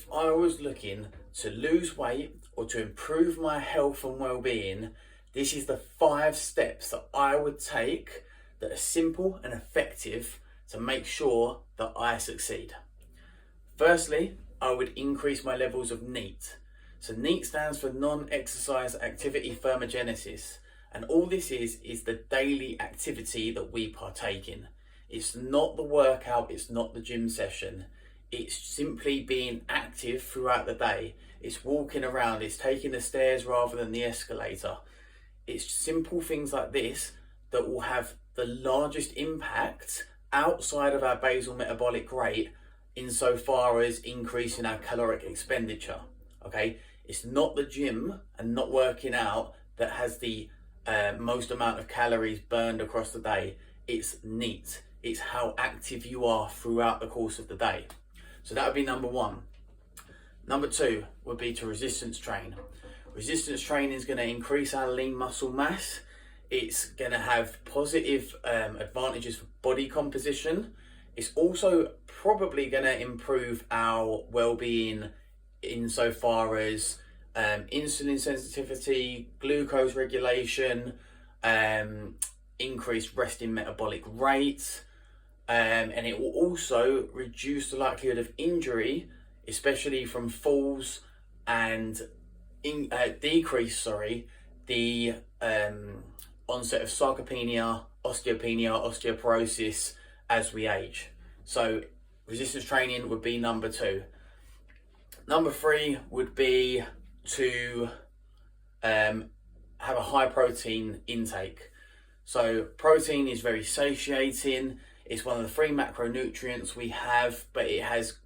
if I was looking to lose weight or to improve my health and well-being, this is the 5 steps that I would take that are simple and effective to make sure that I succeed. Firstly, I would increase my levels of NEAT. So NEAT stands for non-exercise activity thermogenesis. And all this is the daily activity that we partake in. It's not the workout, it's not the gym session. It's simply being active throughout the day. It's walking around, it's taking the stairs rather than the escalator. It's simple things like this that will have the largest impact outside of our basal metabolic rate insofar as increasing our caloric expenditure. Okay, it's not the gym and not working out that has the most amount of calories burned across the day. It's NEAT. It's how active you are throughout the course of the day. So that would be number 1. Number 2 would be to resistance train. Resistance training is going to increase our lean muscle mass. It's going to have positive advantages for body composition. It's also probably going to improve our well-being insofar as insulin sensitivity, glucose regulation, increased resting metabolic rate, and it will also reduce the likelihood of injury, especially from falls, and decrease the onset of sarcopenia, osteopenia, osteoporosis as we age. So resistance training would be number 2. Number 3 would be to have a high protein intake. So protein is very satiating. It's one of the 3 macronutrients we have, but it has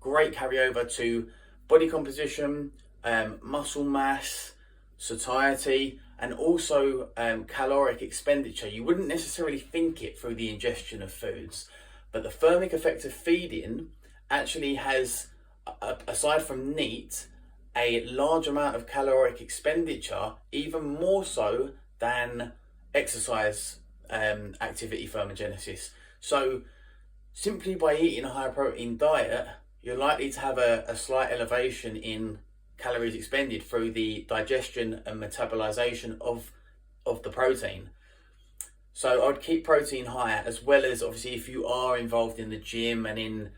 great carryover to body composition, muscle mass, satiety, and also caloric expenditure. You wouldn't necessarily think it through the ingestion of foods, but the thermic effect of feeding actually has, aside from NEAT, a large amount of caloric expenditure, even more so than exercise activity thermogenesis. So simply by eating a high protein diet, you're likely to have a slight elevation in calories expended through the digestion and metabolization of the protein. So I'd keep protein higher, as well as obviously if you are involved in the gym and in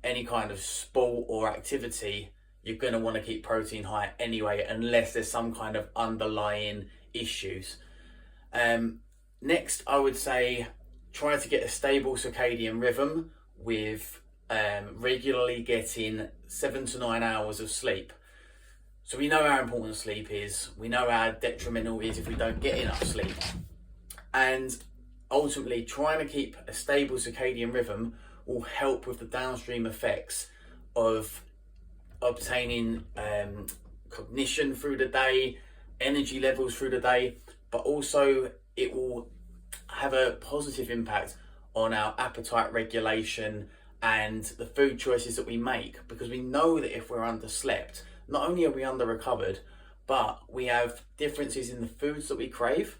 any kind of sport or activity, you're going to want to keep protein high anyway, unless there's some kind of underlying issues. Next, I would say try to get a stable circadian rhythm with regularly getting 7 to 9 hours of sleep. So we know how important sleep is. We know how detrimental it is if we don't get enough sleep. And ultimately, trying to keep a stable circadian rhythm will help with the downstream effects of obtaining cognition through the day, energy levels through the day, but also it will have a positive impact on our appetite regulation and the food choices that we make, because we know that if we're underslept, not only are we under recovered, but we have differences in the foods that we crave,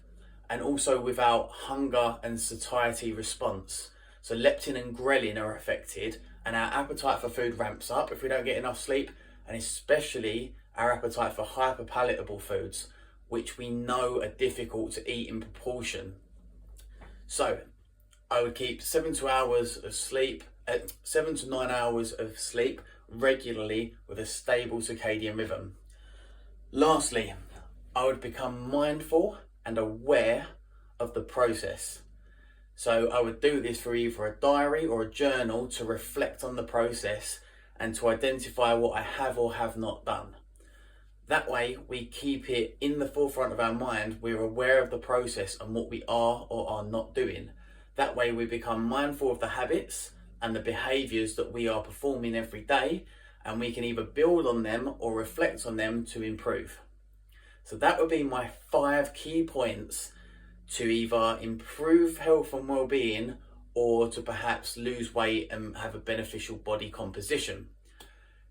and also with our hunger and satiety response. So leptin and ghrelin are affected, and our appetite for food ramps up if we don't get enough sleep, and especially our appetite for hyperpalatable foods, which we know are difficult to eat in proportion. So I would keep 7 to 9 hours of sleep regularly with a stable circadian rhythm. Lastly, I would become mindful and aware of the process. So I would do this through either a diary or a journal to reflect on the process and to identify what I have or have not done. That way we keep it in the forefront of our mind. We're aware of the process and what we are or are not doing. That way we become mindful of the habits and the behaviours that we are performing every day, and we can either build on them or reflect on them to improve. So that would be my 5 key points to either improve health and well-being or to perhaps lose weight and have a beneficial body composition.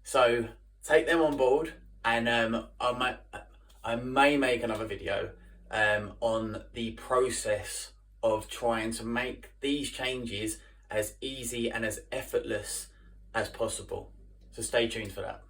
So take them on board, and I may make another video on the process of trying to make these changes as easy and as effortless as possible. So stay tuned for that.